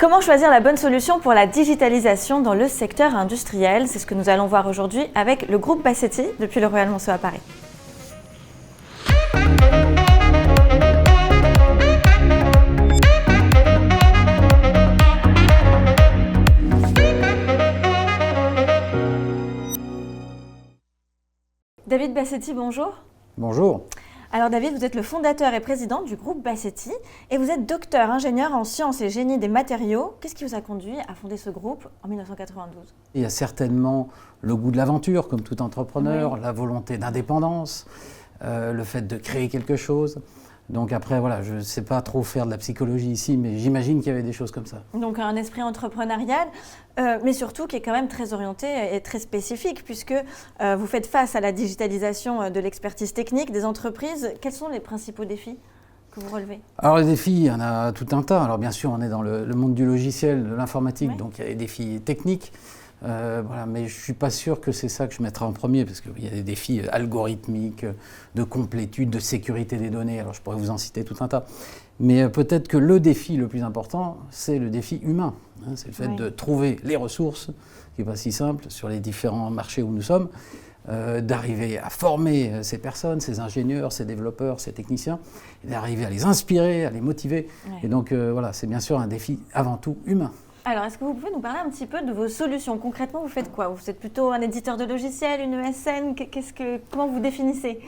Comment choisir la bonne solution pour la digitalisation dans le secteur industriel? C'est ce que nous allons voir aujourd'hui avec le groupe Bassetti depuis le Royal Monceau à Paris. David Bassetti, bonjour. Bonjour. Alors David, vous êtes le fondateur et président du groupe Bassetti et vous êtes docteur ingénieur en sciences et génie des matériaux. Qu'est-ce qui vous a conduit à fonder ce groupe en 1992? Il y a certainement le goût de l'aventure, comme tout entrepreneur, oui. la volonté d'indépendance, le fait de créer quelque chose. Donc après, voilà, je ne sais pas trop faire de la psychologie ici, mais j'imagine qu'il y avait des choses comme ça. Donc un esprit entrepreneurial, mais surtout qui est quand même très orienté et très spécifique, puisque vous faites face à la digitalisation de l'expertise technique des entreprises. Quels sont les principaux défis que vous relevez? Alors les défis, il y en a tout un tas. Alors bien sûr, on est dans le monde du logiciel, de l'informatique, oui. Donc il y a des défis techniques. Voilà, mais je ne suis pas sûr que c'est ça que je mettrai en premier, parce qu'il y a des défis algorithmiques, de complétude, de sécurité des données. Alors je pourrais vous en citer tout un tas. Mais peut-être que le défi le plus important, c'est le défi humain. C'est le fait de trouver les ressources, qui n'est pas si simple, sur les différents marchés où nous sommes, d'arriver à former ces personnes, ces ingénieurs, ces développeurs, ces techniciens, et d'arriver à les inspirer, à les motiver. Et donc voilà, c'est bien sûr un défi avant tout humain. Alors, est-ce que vous pouvez nous parler un petit peu de vos solutions? Concrètement, vous faites quoi? Vous êtes plutôt un éditeur de logiciels, une ESN? Comment vous définissez?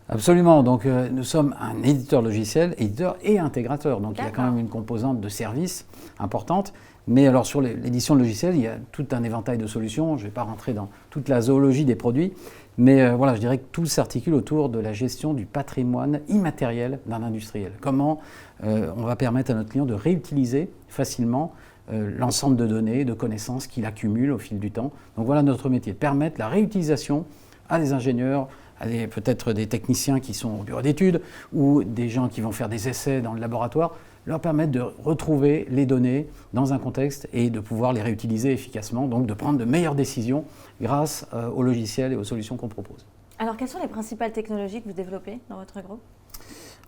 Absolument. Donc, nous sommes un éditeur logiciel, éditeur et intégrateur. Donc, il y a quand même une composante de service importante. Mais alors, sur l'édition de logiciels, il y a tout un éventail de solutions. Je ne vais pas rentrer dans toute la zoologie des produits. Mais voilà, je dirais que tout s'articule autour de la gestion du patrimoine immatériel d'un industriel. Comment on va permettre à notre client de réutiliser facilement l'ensemble de données, de connaissances qu'il accumule au fil du temps. Donc voilà notre métier, permettre la réutilisation à des ingénieurs, à peut-être des techniciens qui sont au bureau d'études ou des gens qui vont faire des essais dans le laboratoire, leur permettre de retrouver les données dans un contexte et de pouvoir les réutiliser efficacement, donc de prendre de meilleures décisions grâce aux logiciels et aux solutions qu'on propose. Alors quelles sont les principales technologies que vous développez dans votre groupe?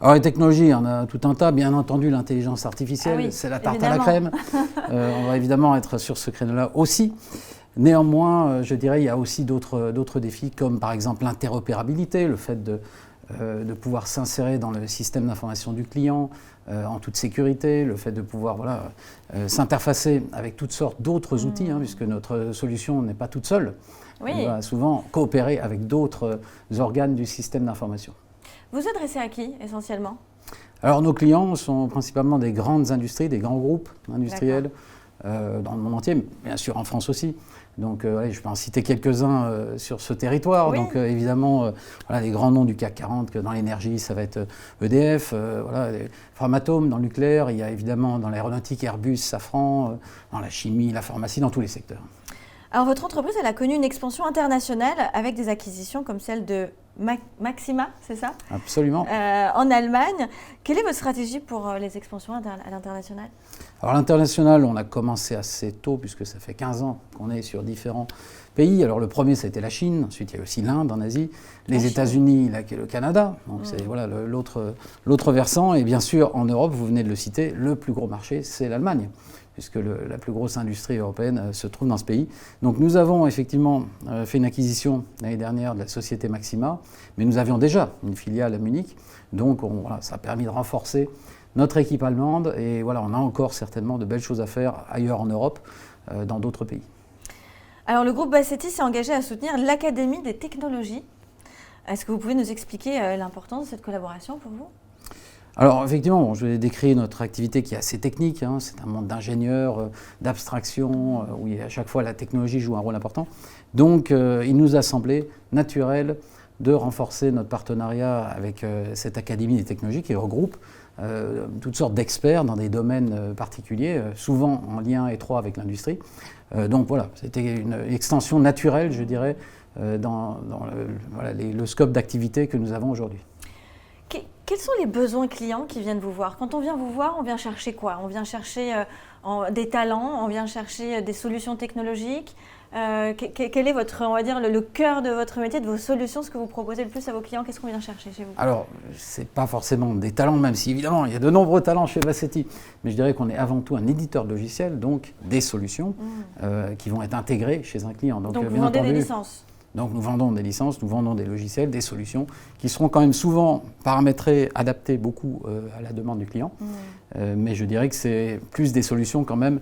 Alors les technologies, il y en a tout un tas. Bien entendu, l'intelligence artificielle, c'est la tarte à la crème. On va évidemment être sur ce créneau-là aussi. Néanmoins, je dirais, il y a aussi d'autres défis, comme par exemple l'interopérabilité, le fait de pouvoir s'insérer dans le système d'information du client en toute sécurité, le fait de pouvoir s'interfacer avec toutes sortes d'autres outils, puisque notre solution n'est pas toute seule. Oui. On va souvent coopérer avec d'autres organes du système d'information. Vous adressez à qui, essentiellement? Alors, nos clients sont principalement des grandes industries, des grands groupes industriels dans le monde entier, mais bien sûr en France aussi. Donc, je peux en citer quelques-uns sur ce territoire. Oui. Donc, évidemment, les grands noms du CAC 40, que dans l'énergie, ça va être EDF, Framatome, dans le nucléaire, il y a évidemment dans l'aéronautique Airbus, Safran, dans la chimie, la pharmacie, dans tous les secteurs. Alors, votre entreprise, elle a connu une expansion internationale avec des acquisitions comme celle de Maxima, c'est ça? Absolument. En Allemagne. Quelle est votre stratégie pour les expansions à l'international? Alors, à l'international, on a commencé assez tôt, puisque ça fait 15 ans qu'on est sur différents pays. Alors, le premier, ça a été la Chine. Ensuite, il y a aussi l'Inde en Asie. Les États-Unis, le Canada. Donc, c'est l'autre versant. Et bien sûr, en Europe, vous venez de le citer, le plus gros marché, c'est l'Allemagne, puisque la plus grosse industrie européenne se trouve dans ce pays. Donc nous avons effectivement fait une acquisition l'année dernière de la société Maxima, mais nous avions déjà une filiale à Munich, donc ça a permis de renforcer notre équipe allemande, et voilà, on a encore certainement de belles choses à faire ailleurs en Europe, dans d'autres pays. Alors le groupe Bassetti s'est engagé à soutenir l'Académie des technologies. Est-ce que vous pouvez nous expliquer l'importance de cette collaboration pour vous? Alors effectivement, je vais décrire notre activité qui est assez technique, c'est un monde d'ingénieurs, d'abstraction, où à chaque fois la technologie joue un rôle important. Donc il nous a semblé naturel de renforcer notre partenariat avec cette Académie des technologies qui regroupe toutes sortes d'experts dans des domaines particuliers, souvent en lien étroit avec l'industrie. Donc voilà, c'était une extension naturelle, je dirais, dans le scope d'activité que nous avons aujourd'hui. Quels sont les besoins clients qui viennent vous voir? Quand on vient vous voir, on vient chercher quoi? On vient chercher des talents, on vient chercher des solutions technologiques. Quel est votre, on va dire, le cœur de votre métier, de vos solutions, ce que vous proposez le plus à vos clients? Qu'est-ce qu'on vient chercher chez vous? Alors, ce n'est pas forcément des talents, même si évidemment il y a de nombreux talents chez Bassetti, mais je dirais qu'on est avant tout un éditeur de logiciels, donc des solutions qui vont être intégrées chez un client. Donc vous vendez des licences? Donc nous vendons des licences, nous vendons des logiciels, des solutions qui seront quand même souvent paramétrées, adaptées beaucoup à la demande du client. Mais je dirais que c'est plus des solutions quand même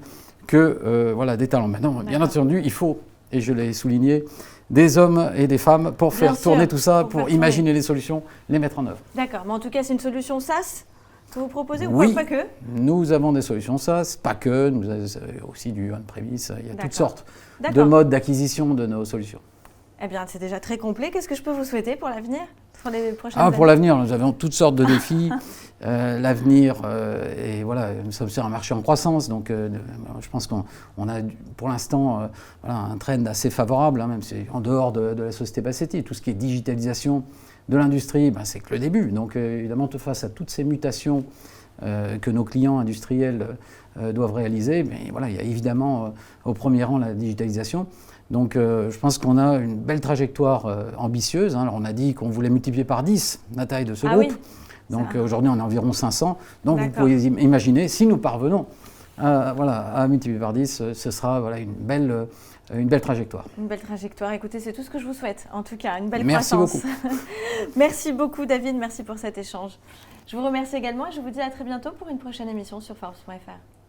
que voilà, des talents. Maintenant, bien entendu, il faut, et je l'ai souligné, des hommes et des femmes pour faire tourner tout ça, pour imaginer les solutions, les mettre en œuvre. D'accord, mais en tout cas, c'est une solution SaaS que vous proposez ou oui, pas que? Nous avons des solutions SaaS, pas que, nous avons aussi du on-premise, il y a toutes sortes de modes d'acquisition de nos solutions. Eh bien, c'est déjà très complet. Qu'est-ce que je peux vous souhaiter pour l'avenir, pour les prochaines années? Pour l'avenir, nous avons toutes sortes de défis. L'avenir, et voilà, nous sommes sur un marché en croissance, donc je pense qu'on a pour l'instant voilà, un trend assez favorable, hein, même si en dehors de la société Bassetti. Tout ce qui est digitalisation de l'industrie, c'est que le début. Donc évidemment, face à toutes ces mutations que nos clients industriels doivent réaliser, mais voilà, il y a évidemment au premier rang la digitalisation. Donc je pense qu'on a une belle trajectoire ambitieuse. Hein. Alors, on a dit qu'on voulait multiplier par 10 la taille de ce groupe. Oui. Donc aujourd'hui, on est environ 500. Donc vous pouvez imaginer, si nous parvenons à multiplier par 10, ce sera voilà, une belle trajectoire. Une belle trajectoire. Écoutez, c'est tout ce que je vous souhaite. En tout cas, une belle croissance. Merci beaucoup. Merci beaucoup, David. Merci pour cet échange. Je vous remercie également et je vous dis à très bientôt pour une prochaine émission sur Forbes.fr.